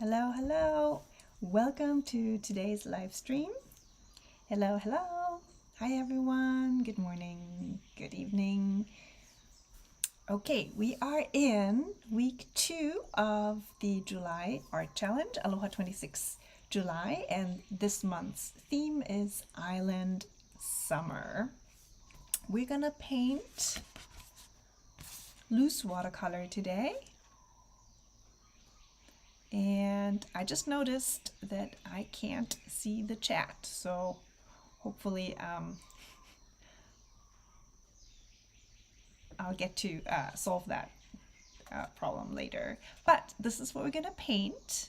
Hello, hello. Welcome to today's live stream. Hello, hello. Hi, everyone. Good morning, good evening. Okay, we are in week 2 of the July Art Challenge, Aloha 26 July, and this month's theme is Island Summer. We're gonna paint loose watercolor today. And I just noticed that I can't see the chat, so hopefully I'll get to solve that problem later. But this is what we're gonna paint,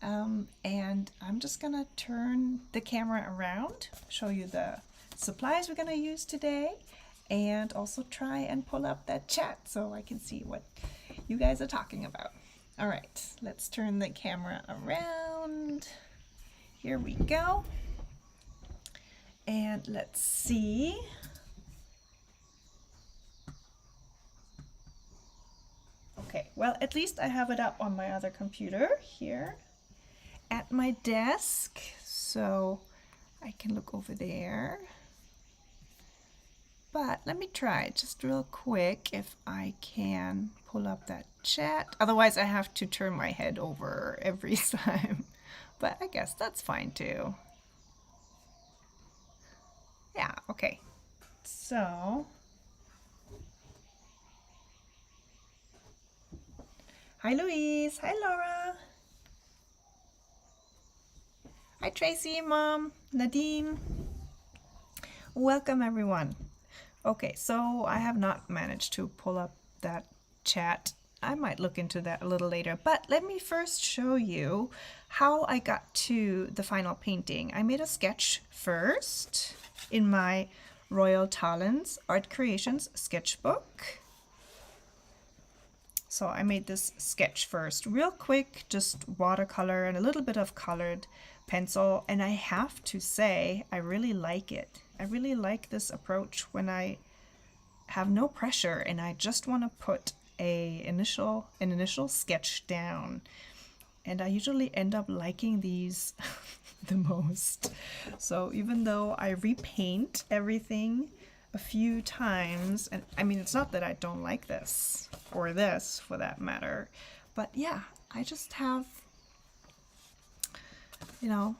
and I'm just gonna turn the camera around, show you the supplies we're gonna use today, and also try and pull up that chat so I can see what you guys are talking about. All right, let's turn the camera around. Here we go. And let's see. Okay, well, at least I have it up on my other computer here at my desk, so I can look over there. But let me try just real quick if I can pull up that chat. Otherwise, I have to turn my head over every time. But I guess that's fine too. Yeah, okay. So, hi Louise, hi Laura. Hi Tracy, Mom, Nadine. Welcome everyone. Okay, so I have not managed to pull up that chat. I might look into that a little later, but let me first show you how I got to the final painting. I made a sketch first in my Royal Talens Art Creations sketchbook. So I made this sketch first, real quick, just watercolor and a little bit of colored pencil, and I have to say I really like it. I really like this approach when I have no pressure and I just want to put an initial sketch down. And I usually end up liking these the most. So even though I repaint everything a few times, and I mean, it's not that I don't like this or this for that matter, but yeah, I just have, you know,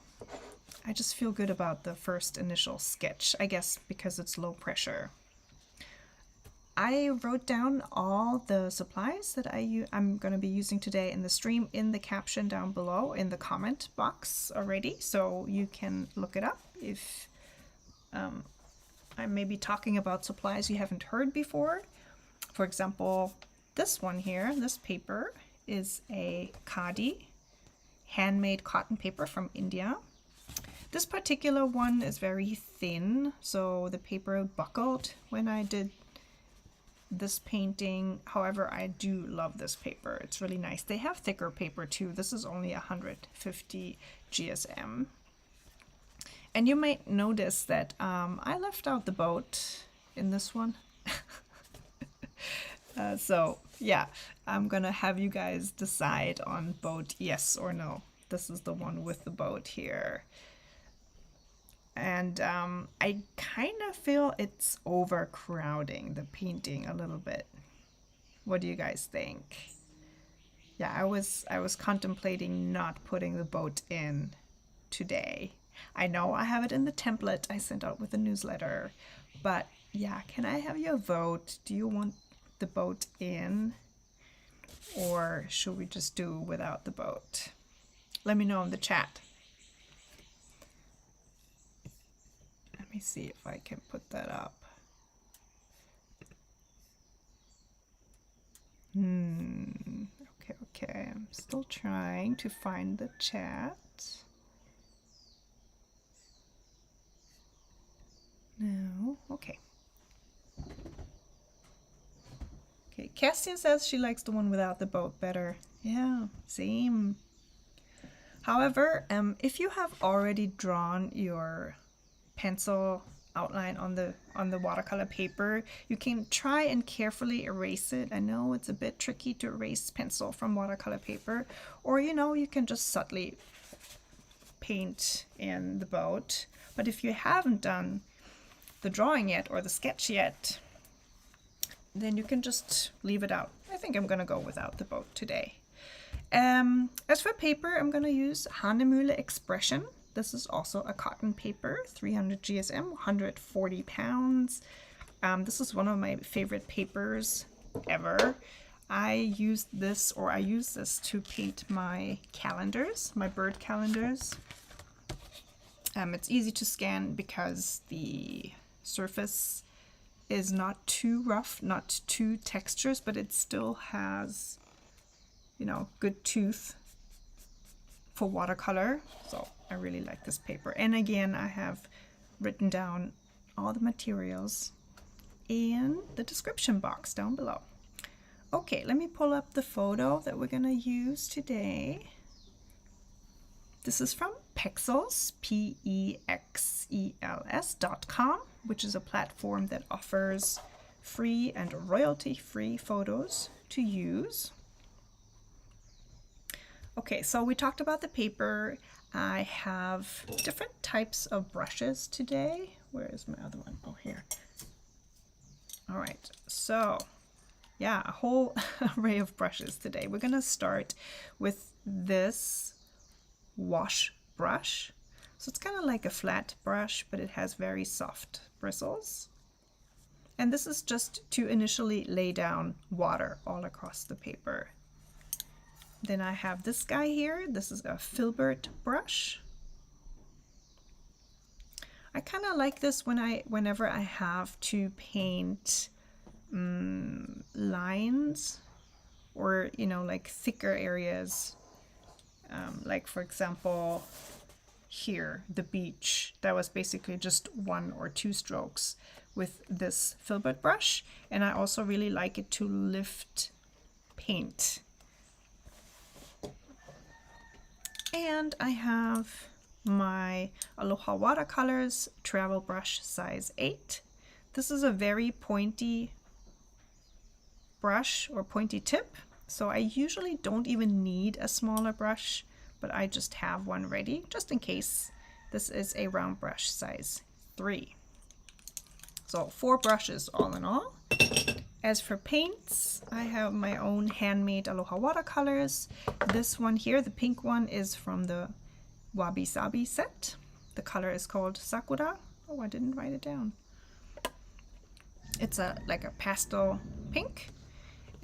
I just feel good about the first initial sketch, I guess because it's low pressure. I wrote down all the supplies that I'm going to be using today in the stream in the caption down below in the comment box already, so you can look it up if I may be talking about supplies you haven't heard before. For example, this one here, this paper is a KHADI handmade cotton paper from India. This particular one is very thin, so the paper buckled when I did this painting. However, I do love this paper. It's really nice. They have thicker paper too. This is only 150 GSM. And you might notice that I left out the boat in this one. So yeah, I'm gonna have you guys decide on boat yes or no. This is the one with the boat here. And I kind of feel it's overcrowding the painting a little bit. What do you guys think? Yeah, I was contemplating not putting the boat in today. I know I have it in the template I sent out with the newsletter, but yeah, can I have your vote? Do you want the boat in, or should we just do without the boat? Let me know in the chat. Let me see if I can put that up. Okay, I'm still trying to find the chat. No, okay. Okay, Kerstin says she likes the one without the boat better. Yeah, same. However, if you have already drawn your pencil outline on the watercolor paper. You can try and carefully erase it. I know it's a bit tricky to erase pencil from watercolor paper, or you can just subtly paint in the boat. But if you haven't done the drawing yet or the sketch yet, then you can just leave it out. I think I'm gonna go without the boat today. As for paper, I'm gonna use Hahnemühle Expression. This is also a cotton paper, 300 GSM, 140 pounds. This is one of my favorite papers ever. I use this to paint my calendars, my bird calendars. It's easy to scan because the surface is not too rough, not too texturous, but it still has, good tooth for watercolor. So I really like this paper. And again, I have written down all the materials in the description box down below. Okay, let me pull up the photo that we're gonna use today. This is from Pexels, PEXELS.com, which is a platform that offers free and royalty-free photos to use. Okay, so we talked about the paper. I have different types of brushes today. Where is my other one? Oh, here. All right, so yeah, a whole array of brushes today. We're gonna start with this wash brush. So it's kind of like a flat brush, but it has very soft bristles. And this is just to initially lay down water all across the paper. Then I have this guy here. This is a Filbert brush. I kind of like this whenever I have to paint lines or like thicker areas, like for example here, the beach. That was basically just 1 or 2 strokes with this Filbert brush, and I also really like it to lift paint. And I have my Alohawatercolors travel brush size 8. This is a very pointy brush or pointy tip, so I usually don't even need a smaller brush, but I just have one ready just in case. This is a round brush size 3. So 4 brushes all in all. As for paints, I have my own handmade Alohawatercolors. This one here, the pink one, is from the Wabi Sabi set. The color is called Sakura. Oh, I didn't write it down. It's like a pastel pink.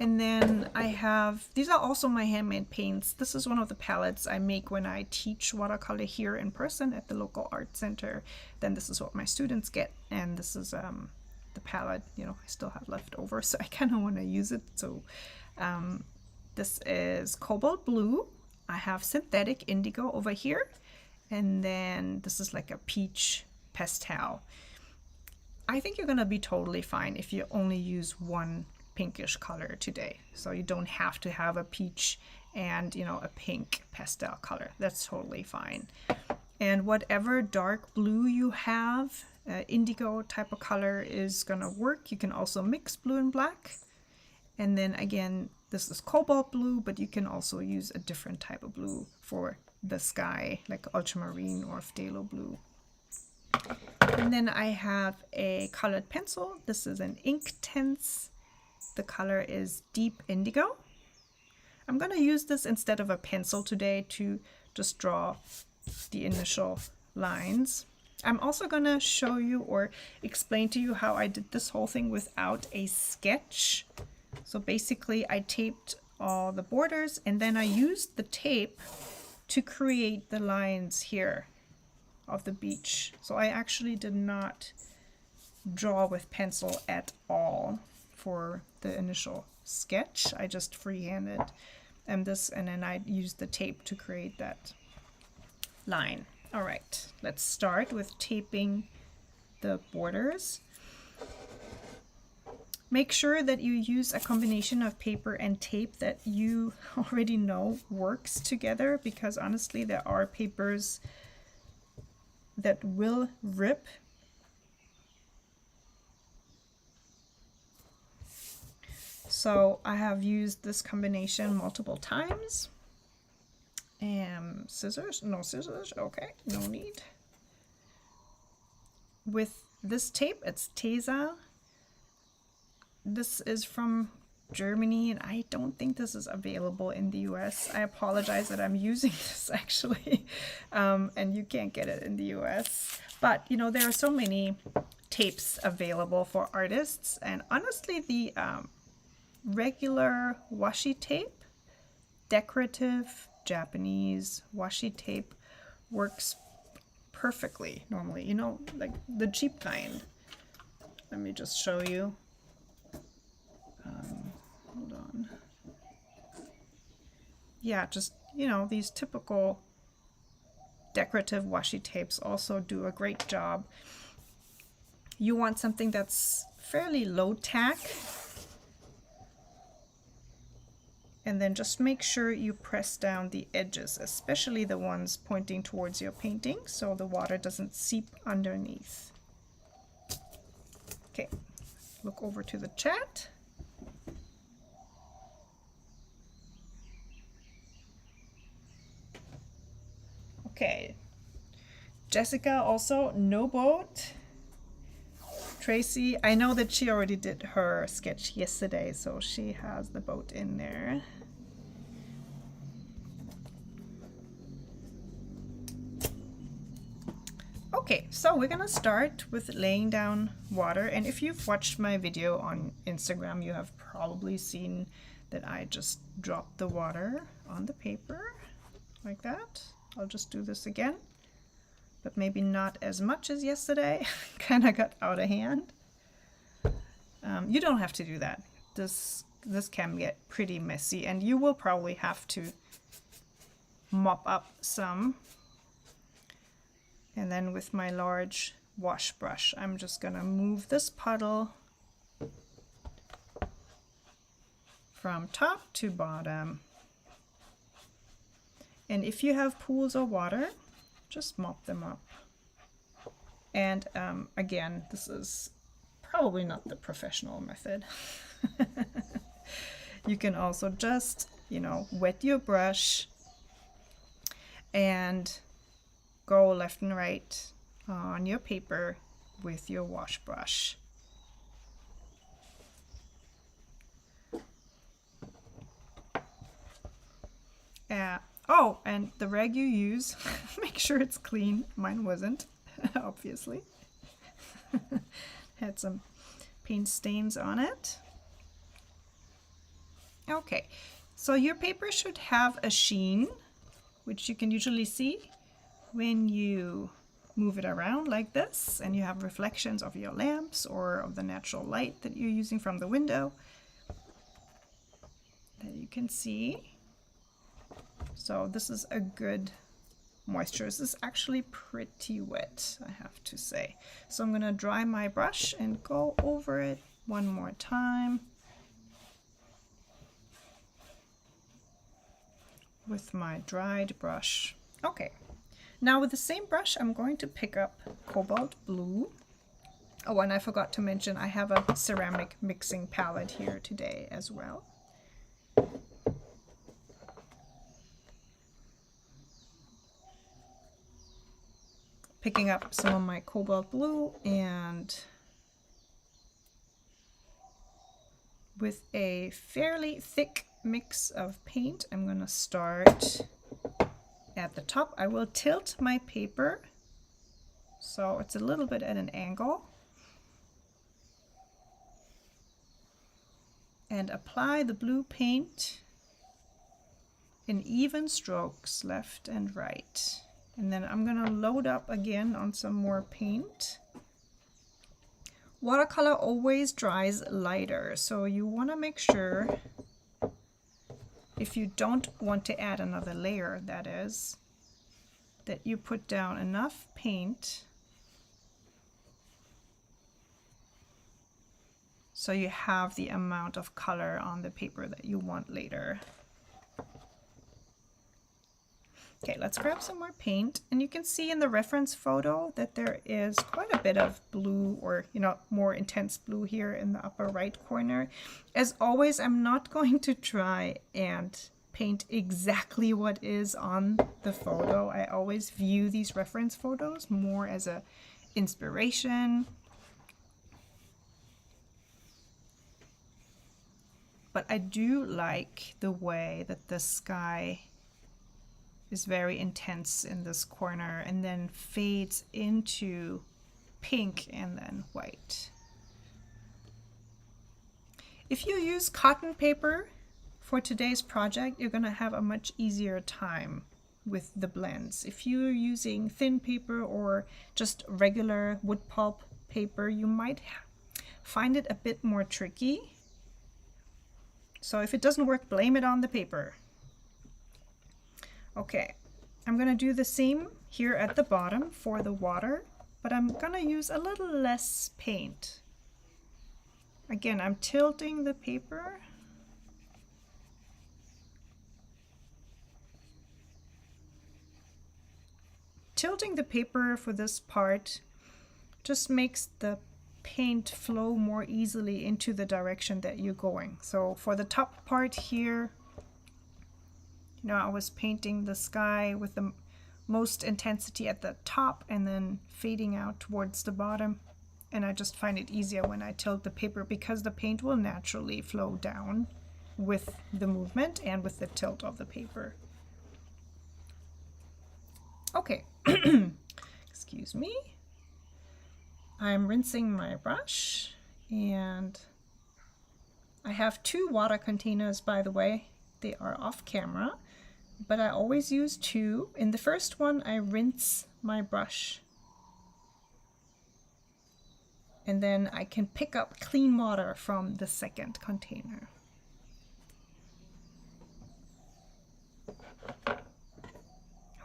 And then I have, these are also my handmade paints. This is one of the palettes I make when I teach watercolor here in person at the local art center. Then this is what my students get. And this is the palette, I still have left over, so I kind of want to use it. So this is cobalt blue. I have synthetic indigo over here. And then this is like a peach pastel. I think you're going to be totally fine if you only use one pinkish color today. So you don't have to have a peach and a pink pastel color. That's totally fine. And whatever dark blue you have, indigo type of color is gonna work. You can also mix blue and black. And then again, this is cobalt blue, but you can also use a different type of blue for the sky, like ultramarine or phthalo blue. And then I have a colored pencil. This is an inktense. The color is deep indigo. I'm gonna use this instead of a pencil today to just draw the initial lines. I'm also gonna show you or explain to you how I did this whole thing without a sketch. So basically I taped all the borders and then I used the tape to create the lines here of the beach. So I actually did not draw with pencil at all for the initial sketch. I just freehanded this, and then I used the tape to create that line. All right, let's start with taping the borders. Make sure that you use a combination of paper and tape that you already know works together, because honestly there are papers that will rip So I have used this combination multiple times. And scissors, no scissors, okay, no need. With this tape, it's TESA. This is from Germany, and I don't think this is available in the US. I apologize that I'm using this actually, and you can't get it in the US. But you know, there are so many tapes available for artists, and honestly, the regular washi tape, decorative Japanese washi tape, works perfectly normally. You know, like the cheap kind. Let me just show you. Hold on. Yeah, just, you know, these typical decorative washi tapes also do a great job. You want something that's fairly low tack. And then just make sure you press down the edges, especially the ones pointing towards your painting, so the water doesn't seep underneath. Okay, look over to the chat. Okay, Jessica also, no boat. Tracy, I know that she already did her sketch yesterday, so she has the boat in there. Okay, so we're gonna start with laying down water, and if you've watched my video on Instagram, you have probably seen that I just dropped the water on the paper like that. I'll just do this again, but maybe not as much as yesterday. Kind of got out of hand. You don't have to do that. This can get pretty messy, and you will probably have to mop up some. And then with my large wash brush, I'm just gonna move this puddle from top to bottom. And if you have pools of water, just mop them up. And again, this is probably not the professional method. You can also just, you know, wet your brush and go left and right on your paper with your wash brush. Oh, and the rag you use, make sure it's clean. Mine wasn't, obviously. Had some paint stains on it. Okay, so your paper should have a sheen, which you can usually see when you move it around like this, and you have reflections of your lamps or of the natural light that you're using from the window that you can see. So this is a good moisture. This is actually pretty wet, I have to say. So I'm going to dry my brush and go over it one more time with my dried brush. Okay, now with the same brush, I'm going to pick up cobalt blue. Oh, and I forgot to mention, I have a ceramic mixing palette here today as well. Picking up some of my cobalt blue, and with a fairly thick mix of paint, I'm going to start at the top. I will tilt my paper so it's a little bit at an angle, and apply the blue paint in even strokes left and right. And then I'm going to load up again on some more paint. Watercolor always dries lighter, so you want to make sure, if you don't want to add another layer, that is, that you put down enough paint so you have the amount of color on the paper that you want later. Okay, let's grab some more paint. And you can see in the reference photo that there is quite a bit of blue, or, you know, more intense blue here in the upper right corner. As always, I'm not going to try and paint exactly what is on the photo. I always view these reference photos more as a inspiration. But I do like the way that the sky is very intense in this corner and then fades into pink and then white. If you use cotton paper for today's project, you're going to have a much easier time with the blends. If you're using thin paper or just regular wood pulp paper, you might find it a bit more tricky. So if it doesn't work, blame it on the paper. Okay, I'm going to do the same here at the bottom for the water, but I'm going to use a little less paint. Again, I'm tilting the paper. Tilting the paper for this part just makes the paint flow more easily into the direction that you're going. So for the top part here, you know, I was painting the sky with the most intensity at the top and then fading out towards the bottom. And I just find it easier when I tilt the paper because the paint will naturally flow down with the movement and with the tilt of the paper. Okay, excuse me. I'm rinsing my brush, and I have 2 water containers, by the way. They are off camera, but I always use 2. In the first one, I rinse my brush, and then I can pick up clean water from the second container.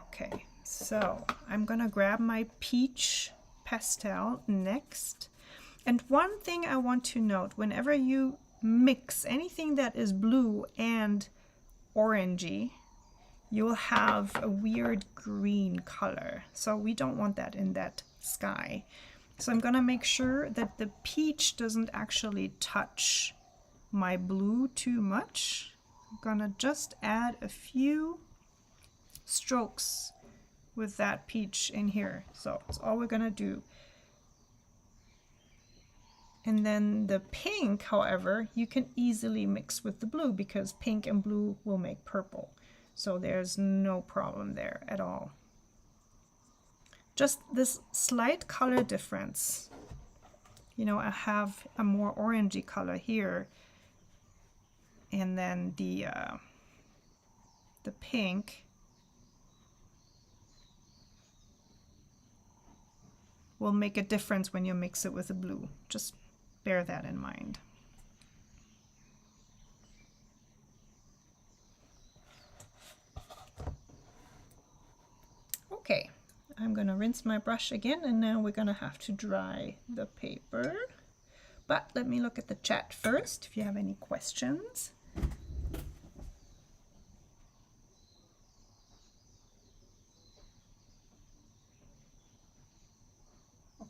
Okay, so I'm gonna grab my peach pastel next. And one thing I want to note, whenever you mix anything that is blue and orangey, you will have a weird green color. So we don't want that in that sky. So I'm gonna make sure that the peach doesn't actually touch my blue too much. I'm gonna just add a few strokes with that peach in here. So that's all we're gonna do. And then the pink, however, you can easily mix with the blue because pink and blue will make purple. So there's no problem there at all. Just this slight color difference. You know, I have a more orangey color here, and then the pink will make a difference when you mix it with the blue. Just bear that in mind. Okay, I'm gonna rinse my brush again, and now we're gonna have to dry the paper. But let me look at the chat first, if you have any questions.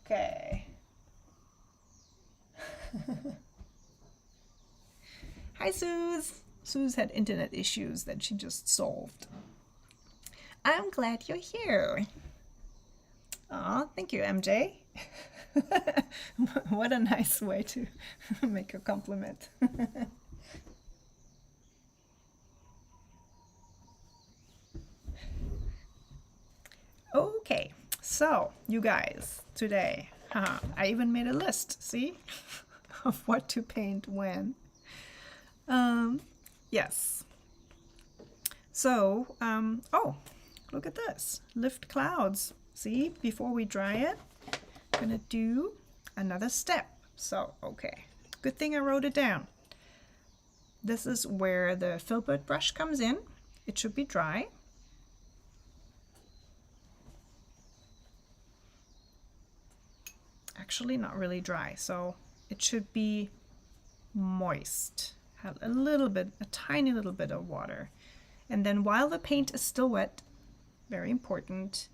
Okay. Hi, Suze. Suze had internet issues that she just solved. I'm glad you're here. Aw, thank you, MJ. What a nice way to make a compliment. Okay, so you guys, today, I even made a list, see, of what to paint when. Yes. So, oh, look at this. Lift clouds. See, before we dry it, I'm gonna do another step. So, okay, good thing I wrote it down. This is where the Filbert brush comes in. It should be dry. Actually, not really dry, so it should be moist. Have a tiny little bit of water. And then while the paint is still wet, very important.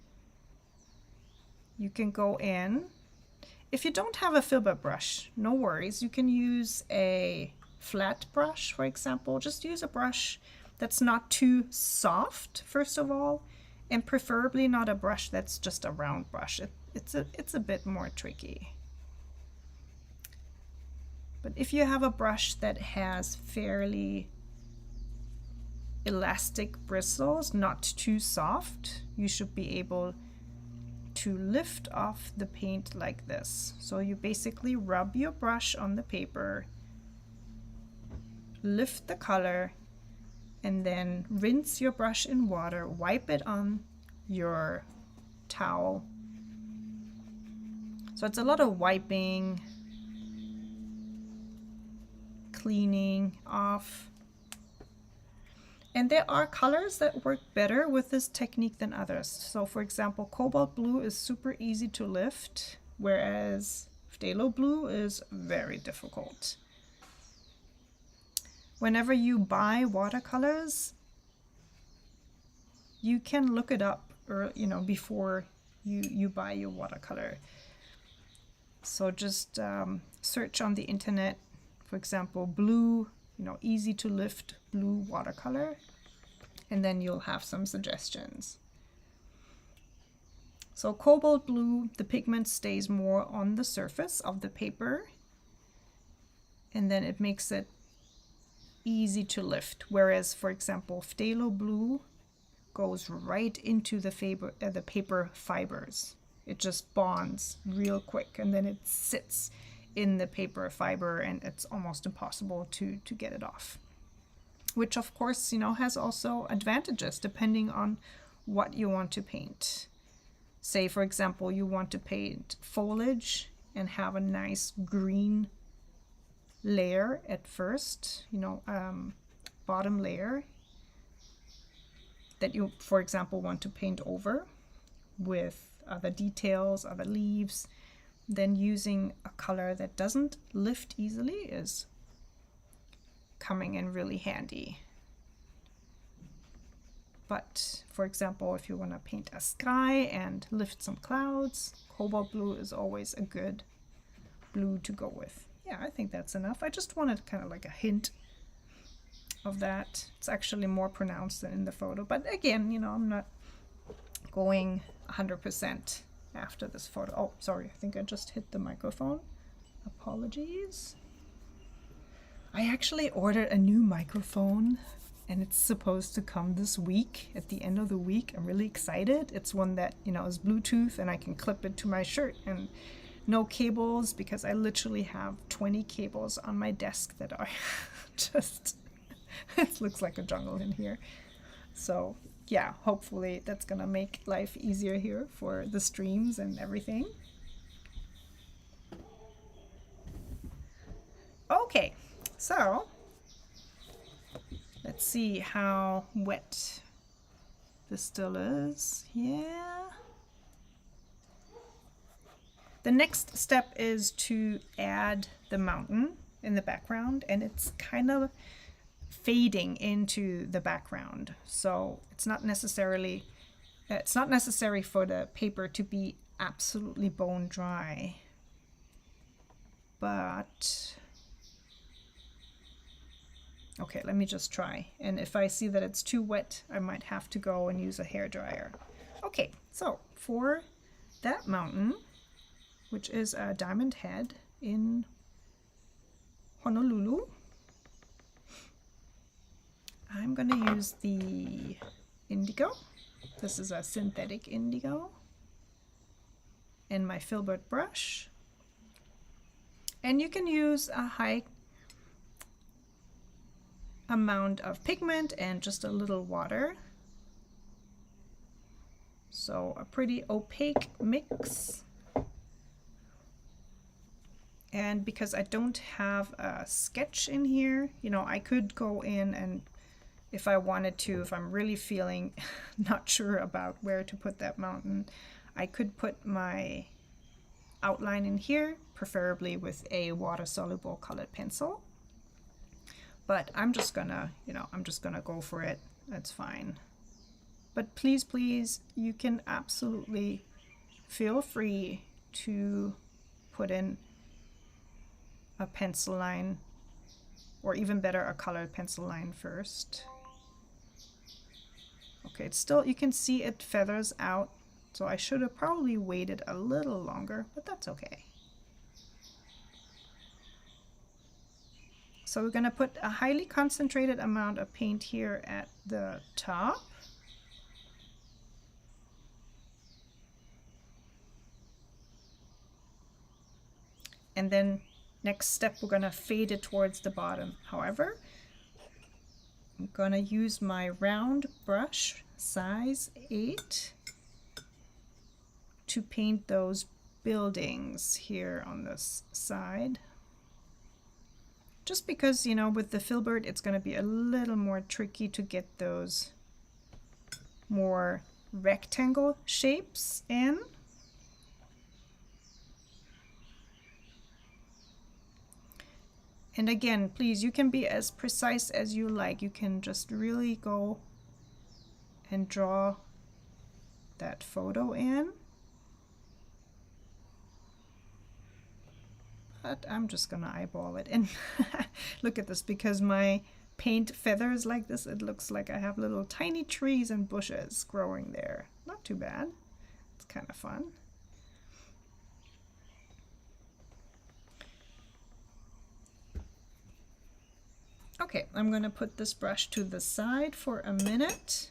You can go in. If you don't have a filbert brush, no worries. You can use a flat brush, for example. Just use a brush that's not too soft, first of all, and preferably not a brush that's just a round brush. It's a bit more tricky. But if you have a brush that has fairly elastic bristles, not too soft, you should be able to lift off the paint like this. So you basically rub your brush on the paper, lift the color, and then rinse your brush in water, wipe it on your towel. So it's a lot of wiping, cleaning off. And there are colors that work better with this technique than others. So for example, cobalt blue is super easy to lift, whereas phthalo blue is very difficult. Whenever you buy watercolors, you can look it up, or before you buy your watercolor. So just search on the internet, for example, blue, easy to lift blue watercolor, and then you'll have some suggestions. So cobalt blue, the pigment stays more on the surface of the paper, and then it makes it easy to lift, whereas for example phthalo blue goes right into the paper fibers. It just bonds real quick, and then it sits in the paper fiber, and it's almost impossible to get it off. Which of course, has also advantages depending on what you want to paint. Say for example, you want to paint foliage and have a nice green layer at first, bottom layer that you, for example, want to paint over with other details, other leaves. Then using a color that doesn't lift easily is coming in really handy. But for example, if you want to paint a sky and lift some clouds, cobalt blue is always a good blue to go with. Yeah, I think that's enough. I just wanted kind of like a hint of that. It's actually more pronounced than in the photo, but again, I'm not going 100% after this photo. Oh, sorry, I think I just hit the microphone. Apologies. I actually ordered a new microphone, and it's supposed to come this week, at the end of the week. I'm really excited. It's one that, is Bluetooth, and I can clip it to my shirt, and no cables, because I literally have 20 cables on my desk that are just, it looks like a jungle in here. So yeah, hopefully that's gonna make life easier here for the streams and everything. Okay, so let's see how wet this still is. Yeah. The next step is to add the mountain in the background, and it's kind of fading into the background. So it's not necessary for the paper to be absolutely bone dry. But okay, let me just try. And if I see that it's too wet, I might have to go and use a hairdryer. Okay, so for that mountain, which is a diamond head in Honolulu, I'm going to use the indigo. This is a synthetic indigo, and my filbert brush. And you can use a high amount of pigment and just a little water. So a pretty opaque mix. And because I don't have a sketch in here, I could go in and if I wanted to, if I'm really feeling not sure about where to put that mountain, I could put my outline in here, preferably with a water-soluble colored pencil. But I'm just gonna, I'm just gonna go for it. That's fine. But please, please, you can absolutely feel free to put in a pencil line, or even better, a colored pencil line first. Okay, it's still, you can see it feathers out, so I should have probably waited a little longer, but that's okay. So we're going to put a highly concentrated amount of paint here at the top. And then next step, we're going to fade it towards the bottom. However, I'm going to use my round brush, size 8, to paint those buildings here on this side. Just because, you know, with the Filbert, it's going to be a little more tricky to get those more rectangle shapes in. And again, please, you can be as precise as you like. You can just really go and draw that photo in. But I'm just gonna eyeball it. And look at this, because my paint feathers like this, it looks like I have little tiny trees and bushes growing there. Not too bad. It's kind of fun. Okay, I'm going to put this brush to the side for a minute.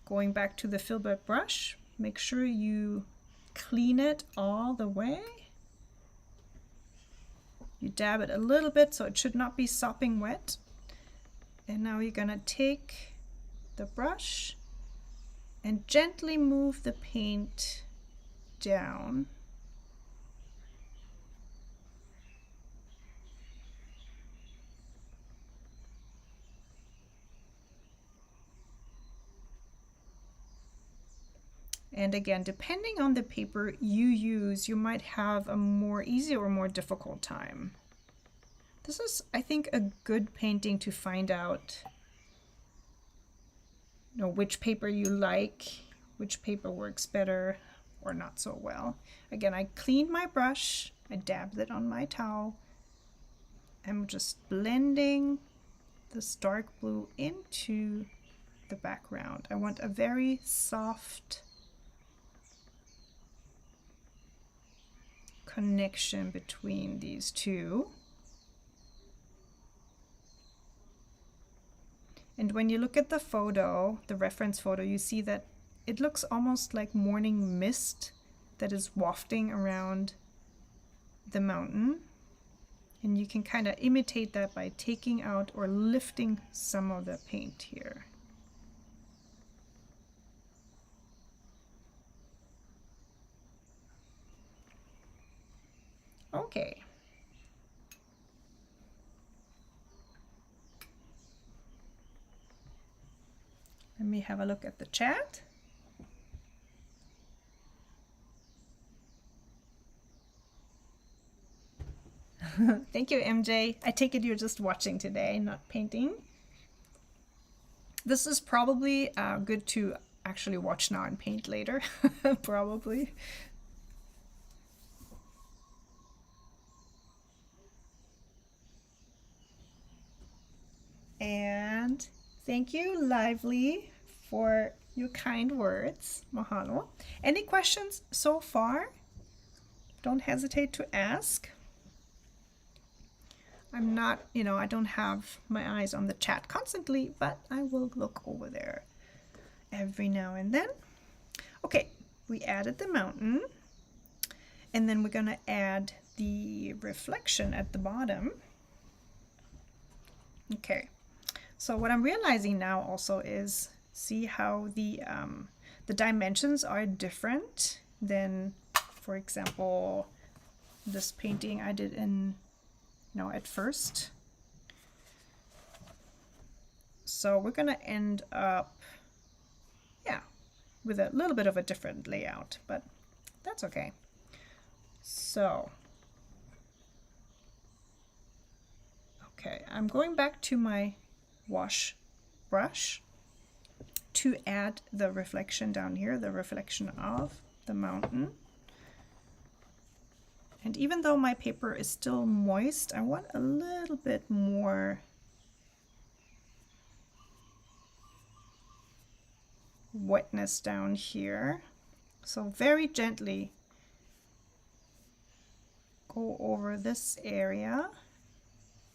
Going back to the Filbert brush, make sure you clean it all the way. You dab it a little bit so it should not be sopping wet. And now you're going to take the brush and gently move the paint down. And again, depending on the paper you use, you might have a more easy or more difficult time. This is, I think, a good painting to find out, you know, which paper you like, which paper works better or not so well. Again, I cleaned my brush, I dabbed it on my towel. I'm just blending this dark blue into the background. I want a very soft connection between these two. And when you look at the photo, the reference photo, you see that it looks almost like morning mist that is wafting around the mountain. And you can kind of imitate that by taking out or lifting some of the paint here. Okay. Let me have a look at the chat. Thank you, MJ. I take it you're just watching today, not painting. This is probably good to actually watch now and paint later, probably. And thank you, Lively, for your kind words. Mahalo. Any questions so far? Don't hesitate to ask. I'm not, you know, I don't have my eyes on the chat constantly, but I will look over there every now and then. Okay, we added the mountain, and then we're going to add the reflection at the bottom. Okay. So what I'm realizing now also is, see how the dimensions are different than, for example, this painting I did in, you know, at first. So we're going to end up, yeah, with a little bit of a different layout, but that's okay. So, okay, I'm going back to my wash brush to add the reflection down here, the reflection of the mountain. And even though my paper is still moist, I want a little bit more wetness down here. So very gently go over this area,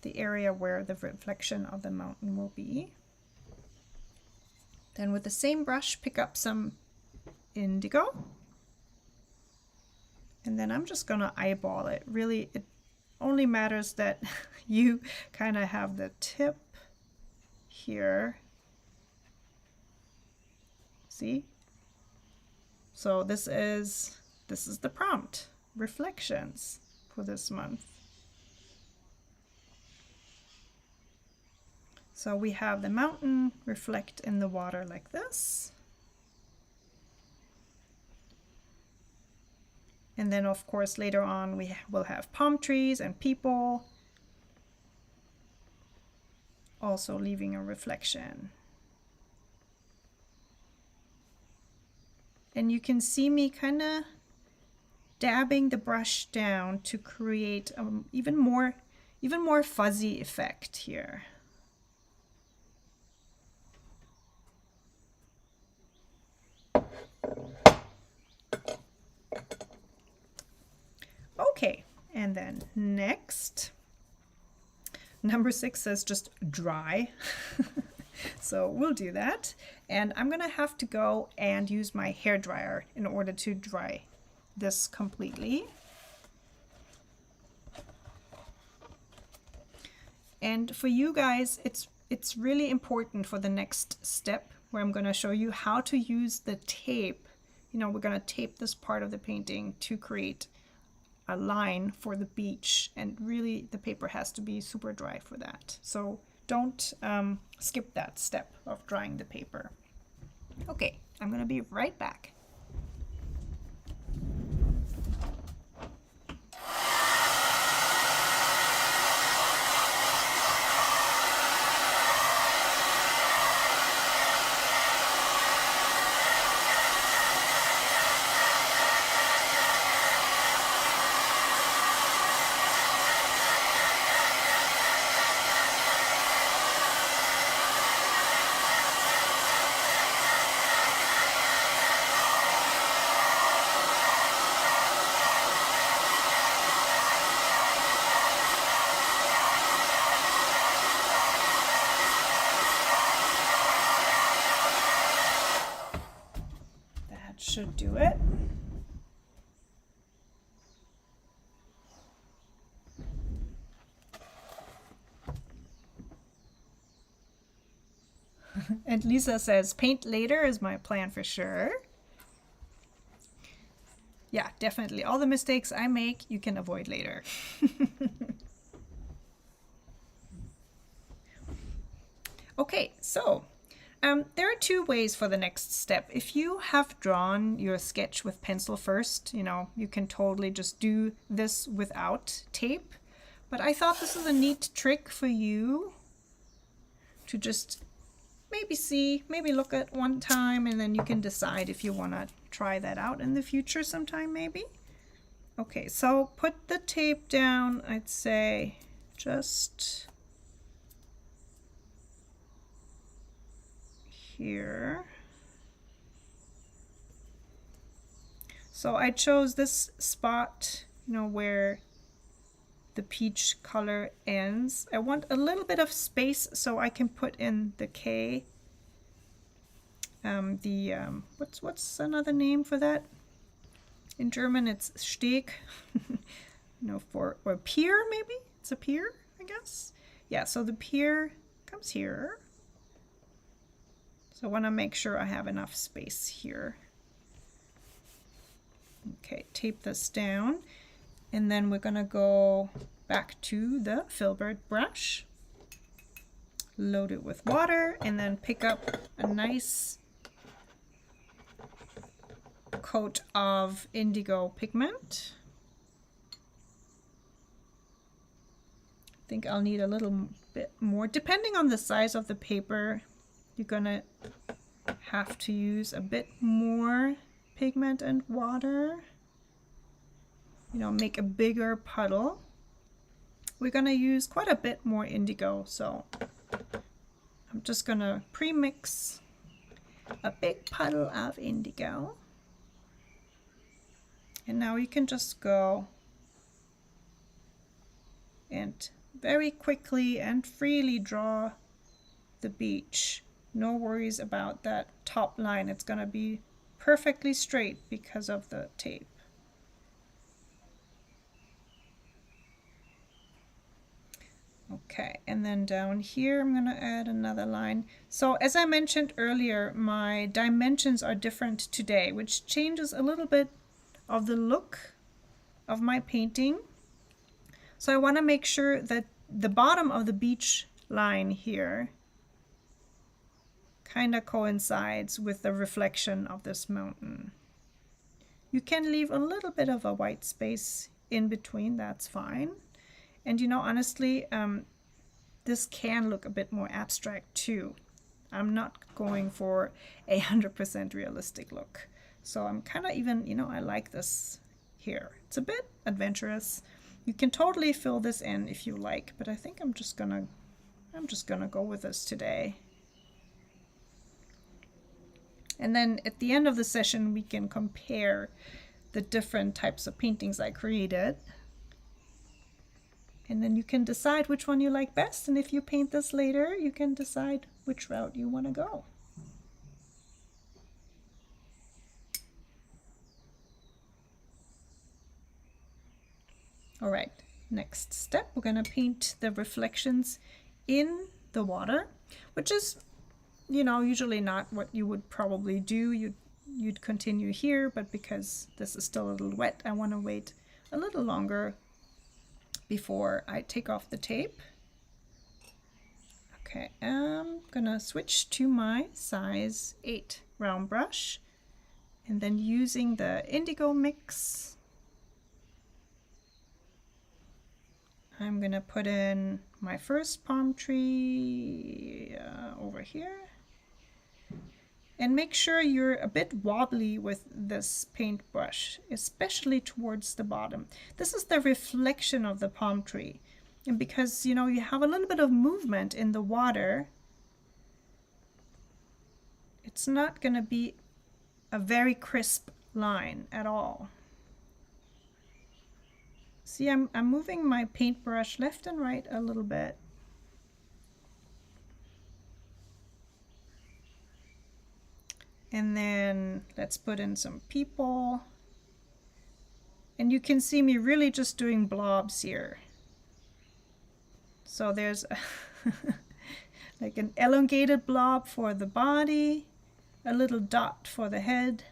the area where the reflection of the mountain will be. Then with the same brush, pick up some indigo. And then I'm just gonna eyeball it. Really, it only matters that you kind of have the tip here. See? So this is the prompt, reflections for this month. So we have the mountain reflect in the water like this. And then of course later on we will have palm trees and people also leaving a reflection. And you can see me kind of dabbing the brush down to create even more fuzzy effect here. Okay, and then next, number 6 says just dry. So we'll do that. And I'm gonna have to go and use my hair dryer in order to dry this completely. And for you guys, it's really important for the next step where I'm gonna show you how to use the tape. You know, we're gonna tape this part of the painting to create a line for the beach, and really the paper has to be super dry for that. So don't skip that step of drying the paper. Okay, I'm gonna be right back. Should do it. And Lisa says, paint later is my plan for sure. Yeah, definitely. All the mistakes I make, you can avoid later. Okay, so there are 2 ways for the next step. If you have drawn your sketch with pencil first, you know, you can totally just do this without tape. But I thought this is a neat trick for you to just maybe look at one time, and then you can decide if you want to try that out in the future sometime maybe. Okay, so put the tape down, I'd say just here. So I chose this spot, you know, where the peach color ends. I want a little bit of space so I can put in the K. What's another name for that? In German it's Steg. No, or pier maybe? It's a pier, I guess. Yeah, so the pier comes here. So I want to make sure I have enough space here. Okay, tape this down, and then we're going to go back to the Filbert brush, load it with water, and then pick up a nice coat of indigo pigment. I think I'll need a little bit more, depending on the size of the paper. You're gonna have to use a bit more pigment and water, you know, make a bigger puddle. We're gonna use quite a bit more indigo, so I'm just gonna pre-mix a big puddle of indigo. And now you can just go and very quickly and freely draw the beach. No worries about that top line. It's gonna be perfectly straight because of the tape. Okay, and then down here I'm going to add another line. So as I mentioned earlier, my dimensions are different today, which changes a little bit of the look of my painting. So I want to make sure that the bottom of the beach line here kind of coincides with the reflection of this mountain. You can leave a little bit of a white space in between, that's fine. And you know, honestly, this can look a bit more abstract too. I'm not going for a 100% realistic look. So I'm kind of even, you know, I like this here. It's a bit adventurous. You can totally fill this in if you like, but I think I'm just gonna go with this today. And then at the end of the session, we can compare the different types of paintings I created. And then you can decide which one you like best. And if you paint this later, you can decide which route you want to go. All right, next step, we're going to paint the reflections in the water, which is, you know, usually not what you would probably do. You'd continue here, but because this is still a little wet, I want to wait a little longer before I take off the tape. Okay, I'm gonna switch to my size 8 round brush, and then using the indigo mix, I'm gonna put in my first palm tree over here. And make sure you're a bit wobbly with this paintbrush, especially towards the bottom. This is the reflection of the palm tree. And because, you know, you have a little bit of movement in the water, it's not going to be a very crisp line at all. See, I'm moving my paintbrush left and right a little bit. And then let's put in some people. And you can see me really just doing blobs here. So there's like an elongated blob for the body, a little dot for the head,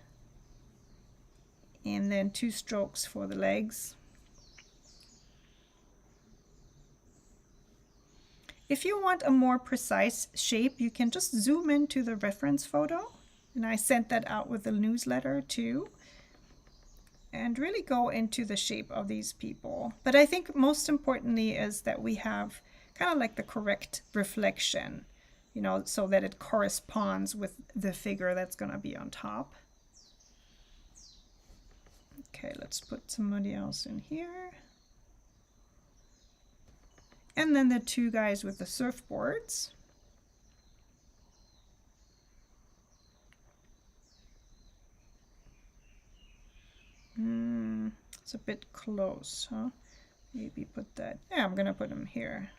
and then 2 strokes for the legs. If you want a more precise shape, you can just zoom into the reference photo. And I sent that out with the newsletter too. And really go into the shape of these people. But I think most importantly is that we have kind of like the correct reflection, you know, so that it corresponds with the figure that's going to be on top. Okay, let's put somebody else in here. And then the 2 guys with the surfboards. It's a bit close, huh? Maybe put that, yeah, I'm gonna put them here.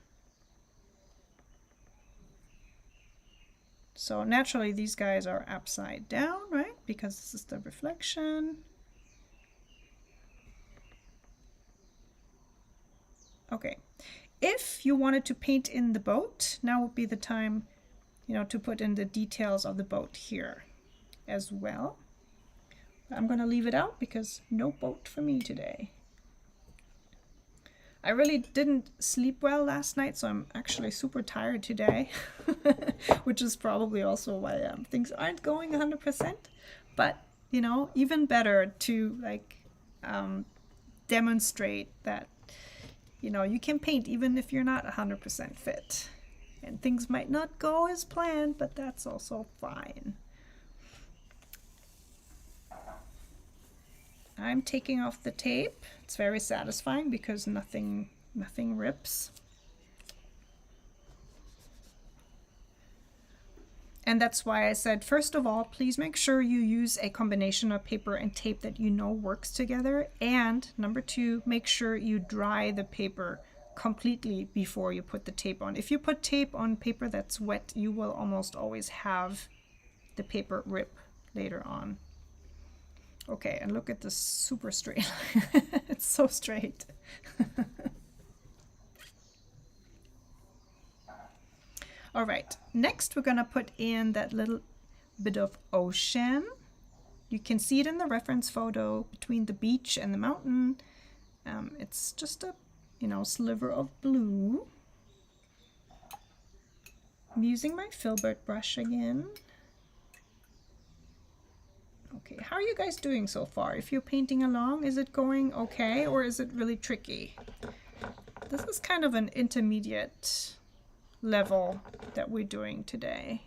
So naturally these guys are upside down, right? Because this is the reflection. Okay, if you wanted to paint in the boat, now would be the time, you know, to put in the details of the boat here as well. I'm going to leave it out because no boat for me today. I really didn't sleep well last night, so I'm actually super tired today, which is probably also why things aren't going 100%. But, you know, even better to like demonstrate that, you know, you can paint even if you're not 100% fit. And things might not go as planned, but that's also fine. I'm taking off the tape. It's very satisfying because nothing rips. And that's why I said, first of all, please make sure you use a combination of paper and tape that you know works together. And number two, make sure you dry the paper completely before you put the tape on. If you put tape on paper that's wet, you will almost always have the paper rip later on. Okay, and look at this super straight. It's so straight. All right, next we're gonna put in that little bit of ocean. You can see it in the reference photo between the beach and the mountain. It's just a, sliver of blue. I'm using my Filbert brush again. Okay, how are you guys doing so far? If you're painting along, is it going okay or is it really tricky? This is kind of an intermediate level that we're doing today.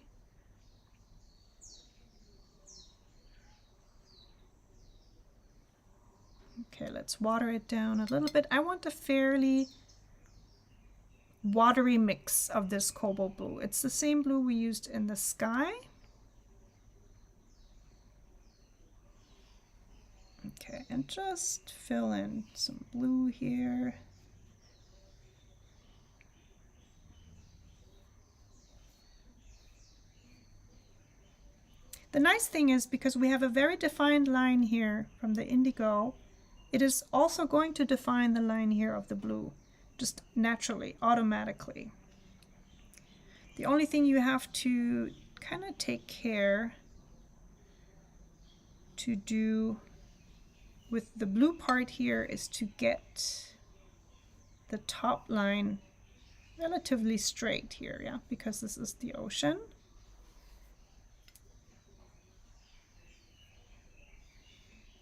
Okay, let's water it down a little bit. I want a fairly watery mix of this cobalt blue. It's the same blue we used in the sky. Okay, and just fill in some blue here. The nice thing is, because we have a very defined line here from the indigo, it is also going to define the line here of the blue, just naturally, automatically. The only thing you have to kind of take care to do with the blue part here is to get the top line relatively straight here, yeah, because this is the ocean.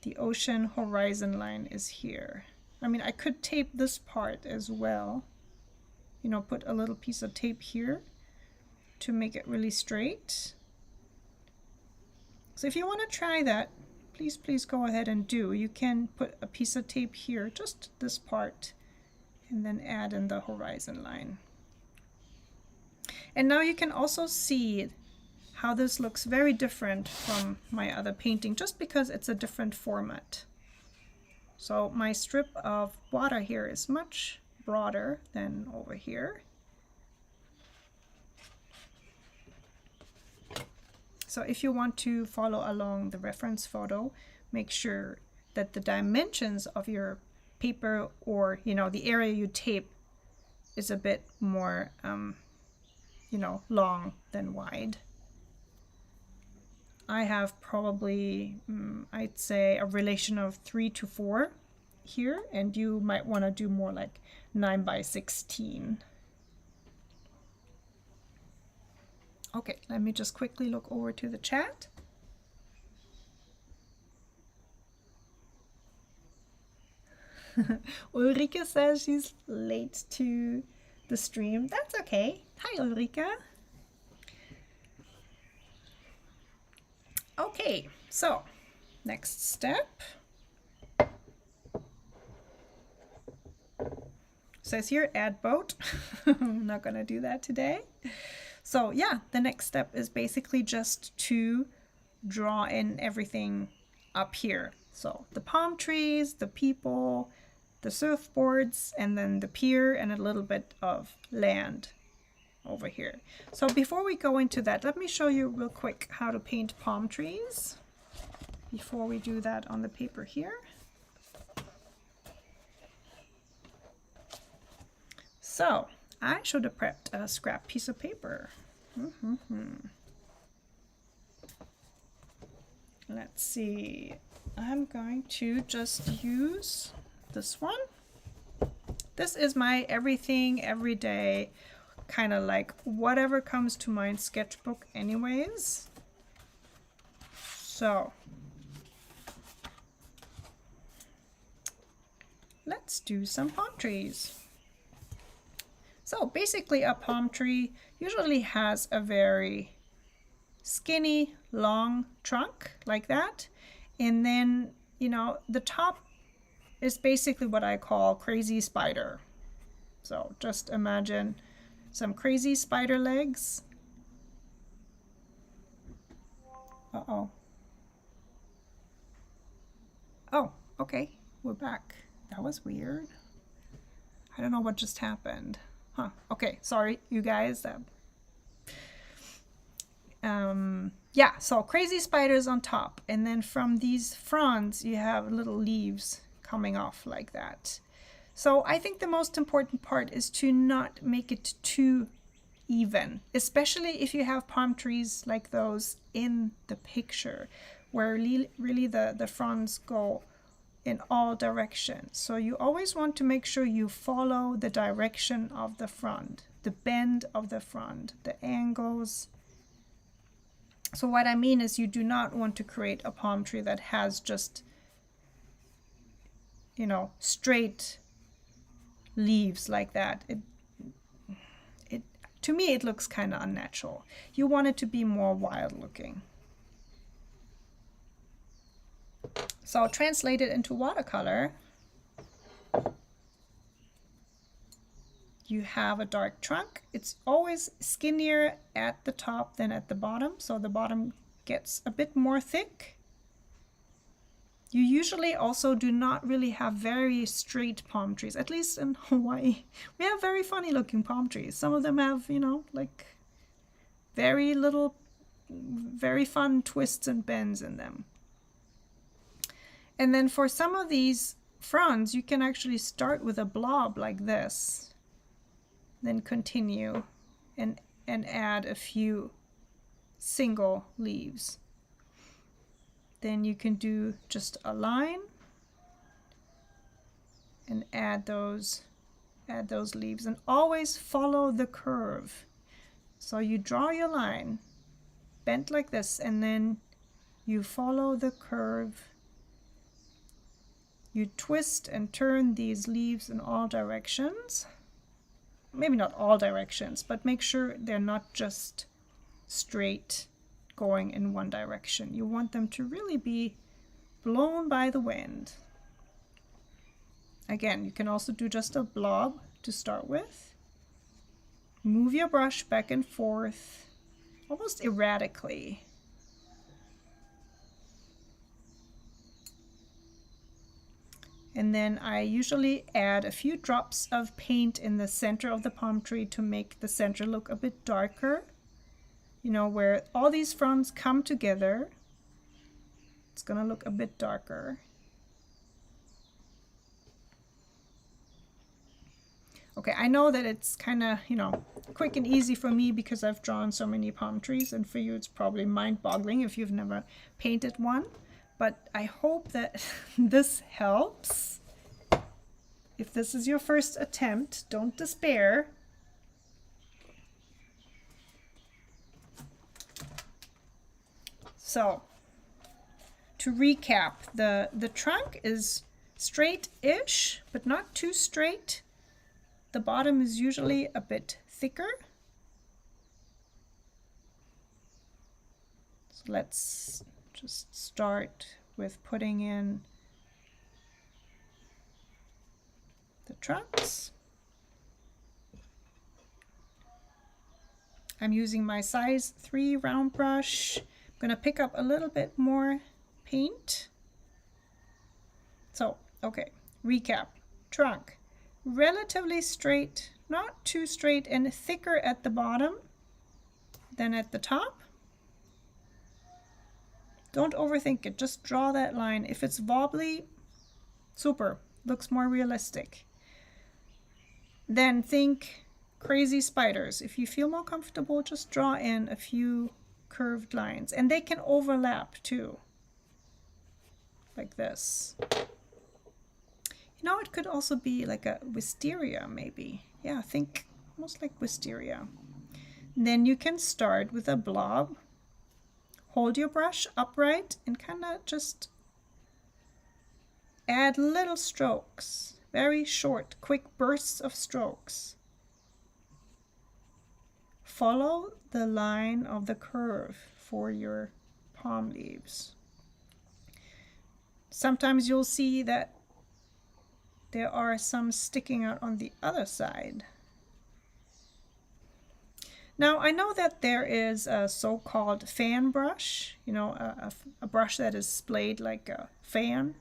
The ocean horizon line is here. I mean, I could tape this part as well. Put a little piece of tape here to make it really straight. So if you want to try that, please go ahead and do. You can put a piece of tape here, just this part, and then add in the horizon line. And now you can also see how this looks very different from my other painting, just because it's a different format. So my strip of water here is much broader than over here. So if you want to follow along the reference photo, make sure that the dimensions of your paper, or the area you tape, is a bit more long than wide. I have probably, I'd say, a relation of 3 to 4 here, and you might want to do more like 9 by 16. Okay, let me just quickly look over to the chat. Ulrike says she's late to the stream. That's okay. Hi, Ulrike. Okay, so next step. Says here, add boat. I'm not gonna do that today. So yeah, the next step is basically just to draw in everything up here. So the palm trees, the people, the surfboards, and then the pier, and a little bit of land over here. So before we go into that, let me show you real quick how to paint palm trees before we do that on the paper here. So I should have prepped a scrap piece of paper. Let's see. I'm going to just use this one. This is my everything, everyday, kind of like whatever comes to mind sketchbook anyways. So let's do some palm trees. So basically a palm tree usually has a very skinny, long trunk like that. And then you know, the top is basically what I call crazy spider. So just imagine some crazy spider legs. Uh-oh. Oh, okay, we're back. That was weird. I don't know what just happened. Huh, okay, sorry, you guys. Yeah, so crazy spiders on top. And then from these fronds, you have little leaves coming off like that. So I think the most important part is to not make it too even, especially if you have palm trees like those in the picture, where really the fronds go in all directions. So you always want to make sure you follow the direction of the frond, the bend of the frond, the angles. So what I mean is you do not want to create a palm tree that has just, you know, straight leaves like that. To me, it looks kind of unnatural. You want it to be more wild looking. So I'll translate it into watercolor. You have a dark trunk. It's always skinnier at the top than at the bottom, so the bottom gets a bit more thick. You usually also do not really have very straight palm trees, at least in Hawaii. We have very funny looking palm trees. Some of them have, you know, like very little, very fun twists and bends in them. And then for some of these fronds, you can actually start with a blob like this, then continue and add a few single leaves. Then you can do just a line and add those leaves, and always follow the curve. So you draw your line bent like this, and then you follow the curve. You twist and turn these leaves in all directions. Maybe not all directions, but make sure they're not just straight going in one direction. You want them to really be blown by the wind. Again, you can also do just a blob to start with. Move your brush back and forth, almost erratically. And then I usually add a few drops of paint in the center of the palm tree to make the center look a bit darker. You know, where all these fronds come together, it's gonna look a bit darker. Okay, I know that it's kind of, you know, quick and easy for me because I've drawn so many palm trees, and for you it's probably mind-boggling if you've never painted one. But I hope that this helps. If this is your first attempt, don't despair. So, to recap, the trunk is straight-ish, but not too straight. The bottom is usually a bit thicker. So let's just start with putting in the trunks. I'm using my size 3 round brush. I'm gonna pick up a little bit more paint. So, okay, recap. Trunk, relatively straight, not too straight, and thicker at the bottom than at the top. Don't overthink it, just draw that line. If it's wobbly, super, looks more realistic. Then think crazy spiders. If you feel more comfortable, just draw in a few curved lines, and they can overlap too, like this. You know, it could also be like a wisteria maybe. Yeah, think almost like wisteria. Then you can start with a blob. Hold your brush upright and kind of just add little strokes, very short, quick bursts of strokes. Follow the line of the curve for your palm leaves. sometimes you'll see that there are some sticking out on the other side. Now I know that there is a so-called fan brush, you know, a brush that is splayed like a fan.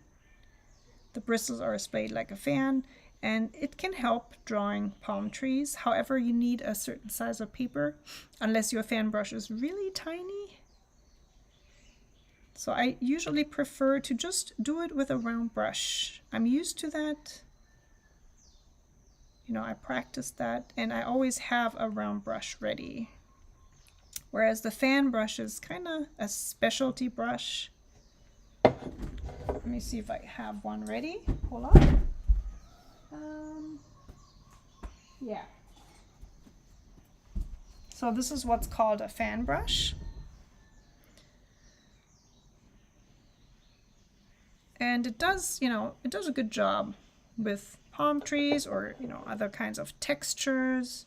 The bristles are splayed like a fan, and it can help drawing palm trees. However, you need a certain size of paper, unless your fan brush is really tiny. So I usually prefer to just do it with a round brush. I'm used to that. You know, I practiced that, and I always have a round brush ready. Whereas the fan brush is kind of a specialty brush. Let me see if I have one ready. Hold on. Yeah. So this is what's called a fan brush. And it does, you know, it does a good job with palm trees or, you know, other kinds of textures.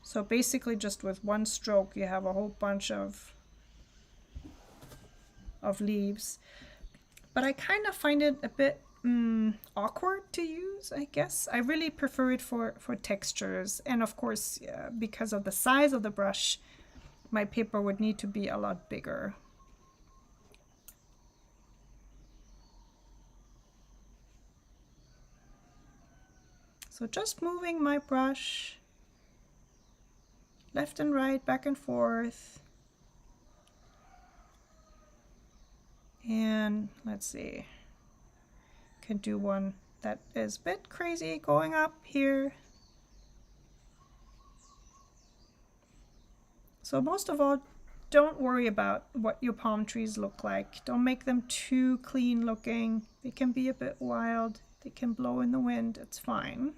So basically just with one stroke you have a whole bunch of leaves. But I kind of find it a bit awkward to use, I guess. I really prefer it for textures, and of course because of the size of the brush, my paper would need to be a lot bigger. So just moving my brush left and right, back and forth. And let's see, can do one that is a bit crazy going up here. So most of all, don't worry about what your palm trees look like. Don't make them too clean looking. They can be a bit wild. They can blow in the wind. It's fine.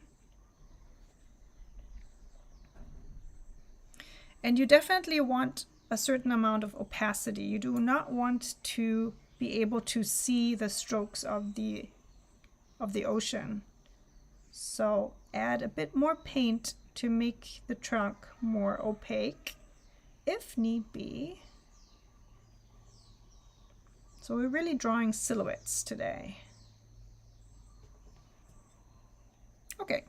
And you definitely want a certain amount of opacity. You do not want to be able to see the strokes of the ocean. So add a bit more paint to make the trunk more opaque, if need be. So we're really drawing silhouettes today. Okay,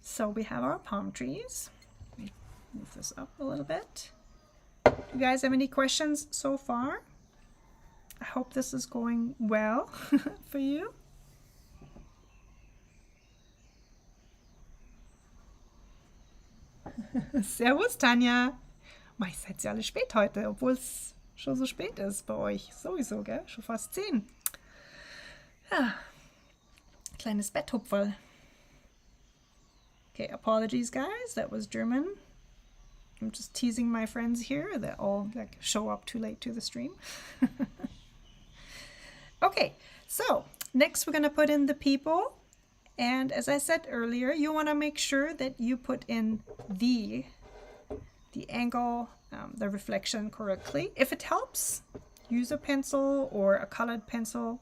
so we have our palm trees. Let me move this up a little bit. Do you guys have any questions so far? I hope this is going well for you. Servus, Tanja. Mei, seid ihr alle spät heute, obwohl es schon so spät ist bei euch. Sowieso, gell? Schon fast 10. Ja. Kleines Betthupferl. Okay, apologies, guys. That was German. I'm just teasing my friends here that all like show up too late to the stream. Okay, so next we're going to put in the people. And as I said earlier, you want to make sure that you put in the angle, the reflection correctly. If it helps, use a pencil or a colored pencil.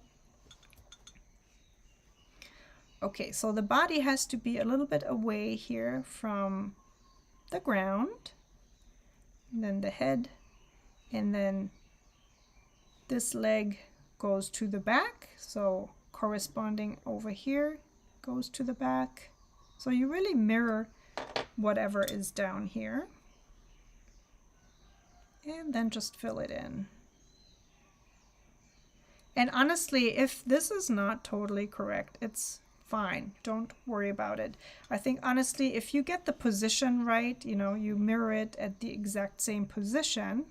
Okay, so the body has to be a little bit away here from the ground, and then the head, and then this leg goes to the back, so corresponding over here goes to the back. So you really mirror whatever is down here, and then just fill it in. And honestly, if this is not totally correct, it's fine. Don't worry about it. I think honestly, if you get the position right, you know, you mirror it at the exact same position,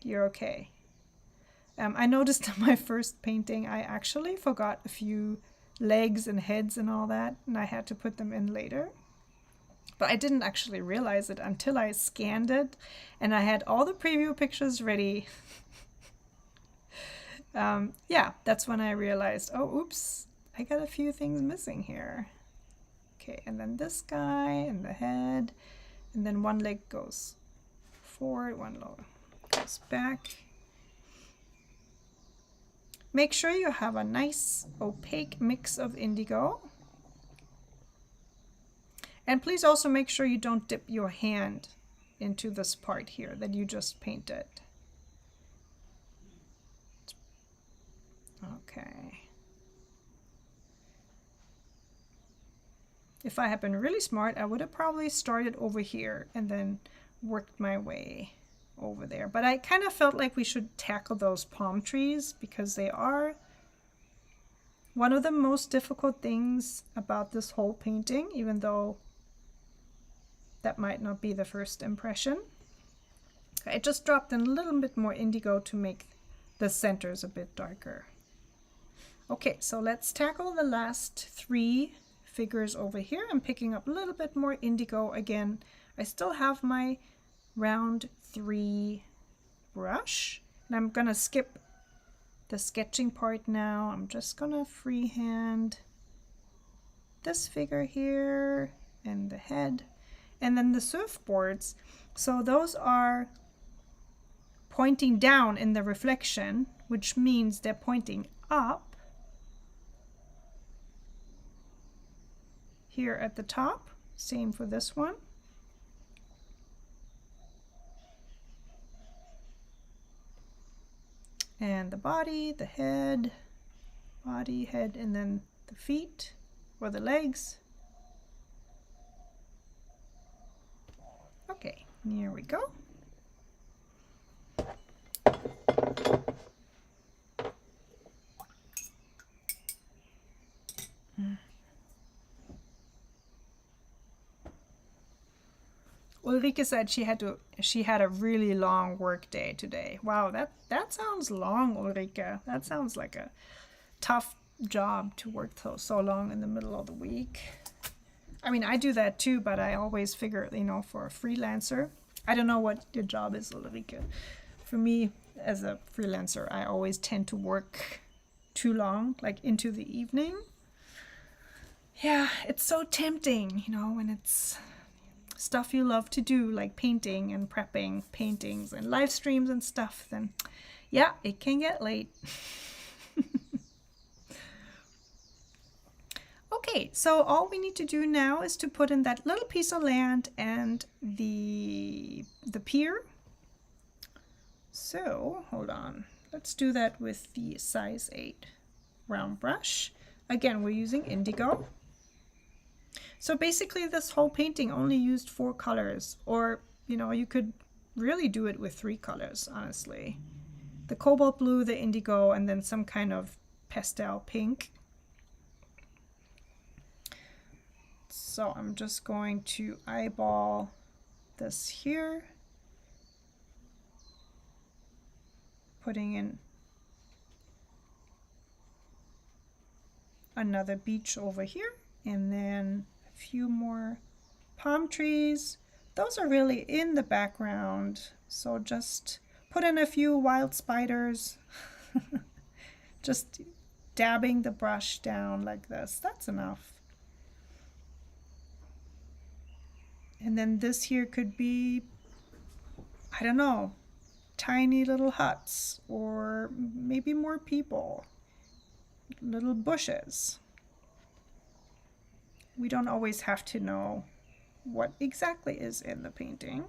you're okay. I noticed in my first painting, I actually forgot a few legs and heads and all that, and I had to put them in later. But I didn't actually realize it until I scanned it, and I had all the preview pictures ready. Yeah, that's when I realized, oh, oops, I got a few things missing here. Okay, and then this guy and the head, and then one leg goes forward, one leg goes back. Make sure you have a nice opaque mix of indigo. And please also make sure you don't dip your hand into this part here that you just painted. Okay. If I had been really smart, I would have probably started over here and then worked my way over there. But I kind of felt like we should tackle those palm trees because they are one of the most difficult things about this whole painting, even though that might not be the first impression. I just dropped in a little bit more indigo to make the centers a bit darker. Okay, so let's tackle the last 3 figures over here. I'm picking up a little bit more indigo again. I still have my round 3 brush, and I'm gonna skip the sketching part now. I'm just gonna freehand this figure here and the head, and then the surfboards. So those are pointing down in the reflection, which means they're pointing up here at the top. Same for this one. And the body, the head, body, head, and then the feet or the legs. Okay, here we go. Ulrike said she had a really long work day today. Wow, that sounds long, Ulrike. That sounds like a tough job to work so long in the middle of the week. I mean, I do that too, but I always figure, you know, for a freelancer. I don't know what your job is, Ulrike. For me, as a freelancer, I always tend to work too long, like into the evening. Yeah, it's so tempting, you know, when it's stuff you love to do, like painting and prepping paintings and live streams and stuff, then yeah, it can get late. Okay, so all we need to do now is to put in that little piece of land and the pier. So hold on, let's do that with the size 8 round brush. Again, we're using indigo. So basically this whole painting only used 4 colors, or you know, you could really do it with 3 colors, honestly. The cobalt blue, the indigo, and then some kind of pastel pink. So I'm just going to eyeball this here, putting in another beach over here, and then a few more palm trees. Those are really in the background, so just put in a few wild spiders. Just dabbing the brush down like this, that's enough. And then this here could be, I don't know, tiny little huts, or maybe more people, little bushes. We don't always have to know what exactly is in the painting.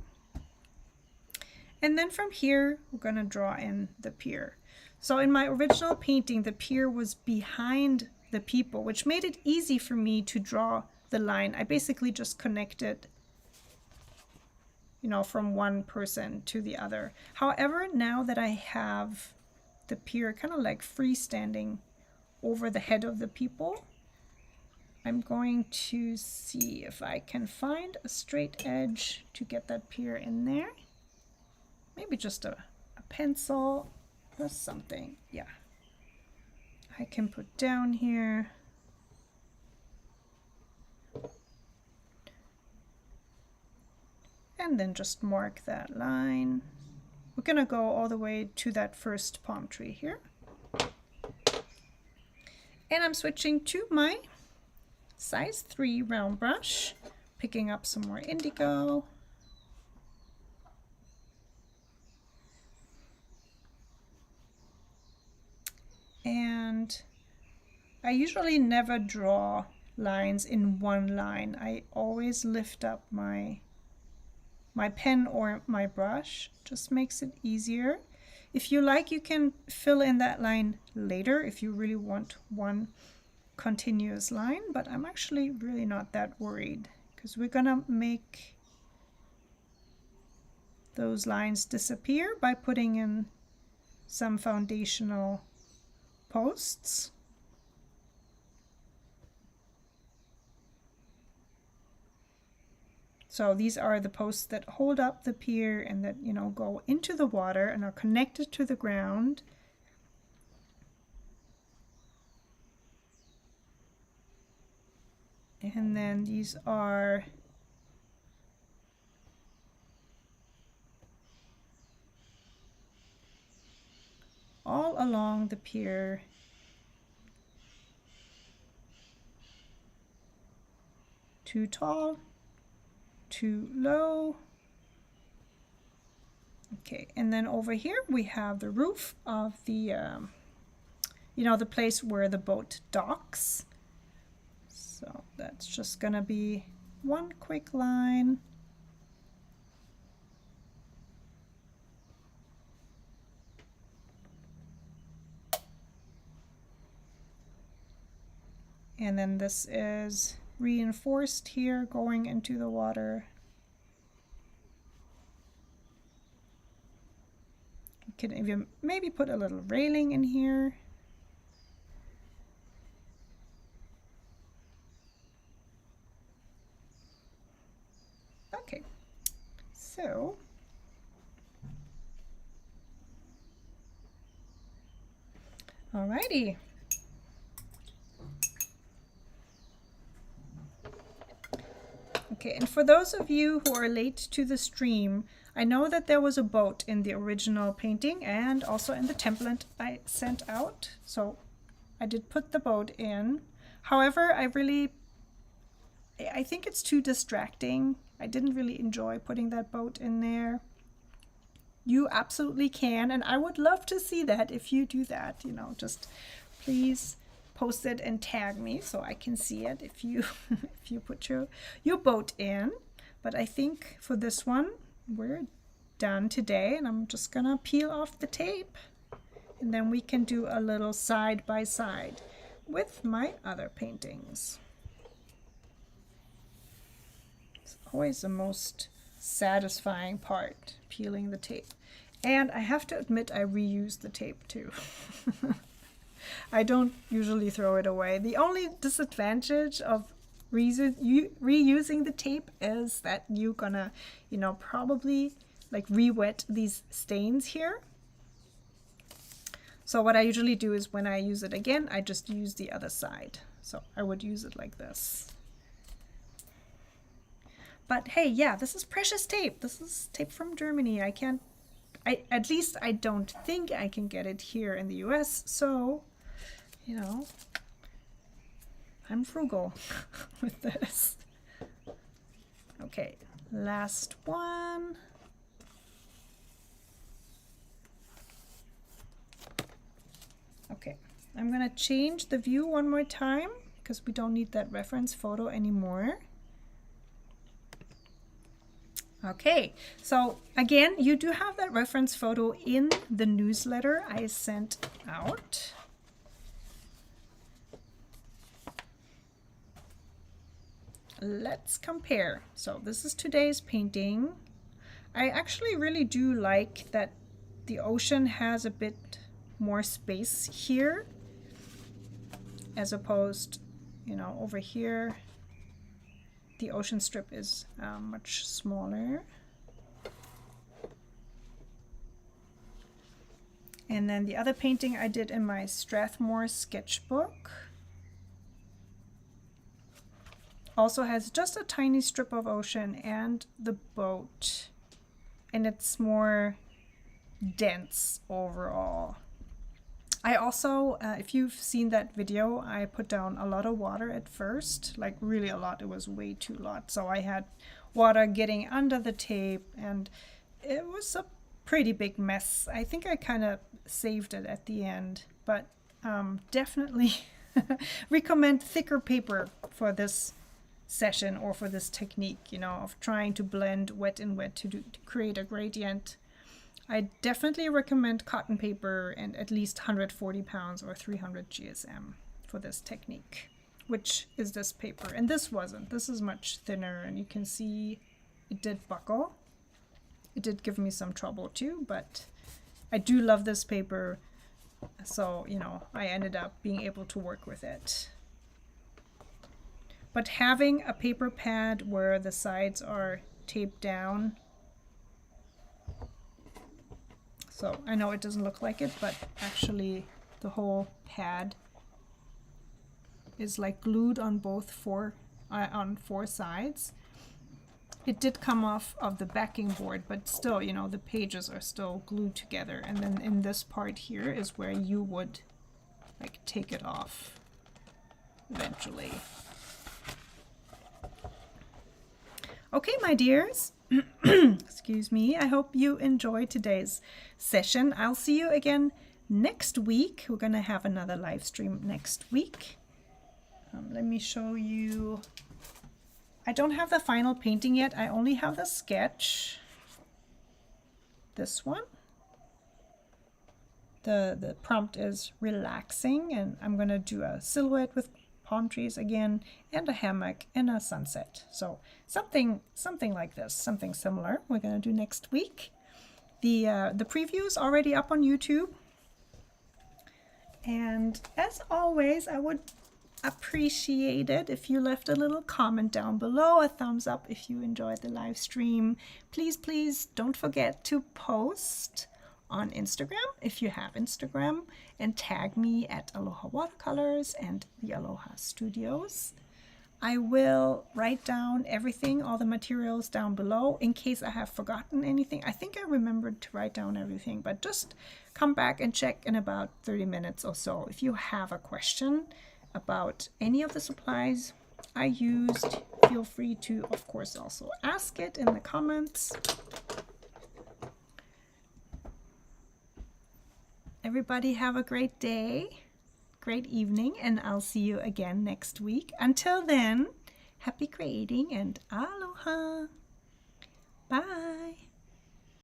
And then from here, we're going to draw in the pier. So in my original painting, the pier was behind the people, which made it easy for me to draw the line. I basically just connected, you know, from one person to the other. However, now that I have the pier kind of like freestanding over the head of the people, I'm going to see if I can find a straight edge to get that pier in there. Maybe just a pencil or something. Yeah, I can put down here. And then just mark that line. We're gonna go all the way to that first palm tree here. And I'm switching to my size 3 round brush, picking up some more indigo. And I usually never draw lines in one line. I always lift up my pen or my brush, just makes it easier. If you like, you can fill in that line later if you really want one continuous line, but I'm actually really not that worried because we're gonna make those lines disappear by putting in some foundational posts. So these are the posts that hold up the pier and that, you know, go into the water and are connected to the ground. And then these are all along the pier. Too tall, too low. Okay, and then over here we have the roof of the, you know, the place where the boat docks. So that's just gonna be one quick line. And then this is reinforced here going into the water. You can even maybe put a little railing in here. Okay, so alrighty. Okay, and for those of you who are late to the stream, I know that there was a boat in the original painting and also in the template I sent out. So I did put the boat in. However, I think it's too distracting. I didn't really enjoy putting that boat in there. You absolutely can, and I would love to see that if you do that. You know, just please post it and tag me so I can see it if you if you put your boat in. But I think for this one we're done today, and I'm just gonna peel off the tape and then we can do a little side by side with my other paintings. It's always the most satisfying part, peeling the tape. And I have to admit, I reuse the tape too. I don't usually throw it away. The only disadvantage of reusing the tape is that you're gonna, you know, probably like re-wet these stains here. So what I usually do is when I use it again, I just use the other side. So I would use it like this. But hey, yeah, this is precious tape. This is tape from Germany. At least I don't think I can get it here in the US. So, you know, I'm frugal with this. Okay, last one. Okay, I'm gonna change the view one more time because we don't need that reference photo anymore. Okay, so again, you do have that reference photo in the newsletter I sent out. Let's compare. So this is today's painting. I actually really do like that the ocean has a bit more space here as opposed, you know, over here the ocean strip is much smaller. And then the other painting I did in my Strathmore sketchbook also has just a tiny strip of ocean and the boat, and it's more dense overall. I also, if you've seen that video, I put down a lot of water at first, like really a lot. It was way too lot. So I had water getting under the tape and it was a pretty big mess. I think I kind of saved it at the end, but definitely recommend thicker paper for this session or for this technique, you know, of trying to blend wet and wet to create a gradient. I definitely recommend cotton paper and at least 140 pounds or 300 GSM for this technique, which is this paper. And this wasn't. This is much thinner, and you can see it did buckle. It did give me some trouble too, but I do love this paper. So, you know, I ended up being able to work with it. But having a paper pad where the sides are taped down, so I know it doesn't look like it, but actually the whole pad is like glued on on four sides. It did come off of the backing board, but still, you know, the pages are still glued together. And then in this part here is where you would like take it off eventually. Okay, my dears, excuse me. I hope you enjoyed today's session. I'll see you again next week. We're gonna have another live stream next week. Let me show you. I don't have the final painting yet. I only have the sketch. This one. The prompt is relaxing, and I'm gonna do a silhouette with palm trees again, and a hammock and a sunset. So something like this, something similar we're gonna do next week. The preview is already up on YouTube. And as always, I would appreciate it if you left a little comment down below, a thumbs up if you enjoyed the live stream. Please don't forget to post on Instagram if you have Instagram, and tag me at Alohawatercolors and the Aloha Studios. I will write down everything, all the materials down below in case I have forgotten anything. I think I remembered to write down everything, but just come back and check in about 30 minutes or so. If you have a question about any of the supplies I used, feel free to, of course, also ask it in the comments. Everybody have a great day, great evening, and I'll see you again next week. Until then, happy creating and aloha. Bye.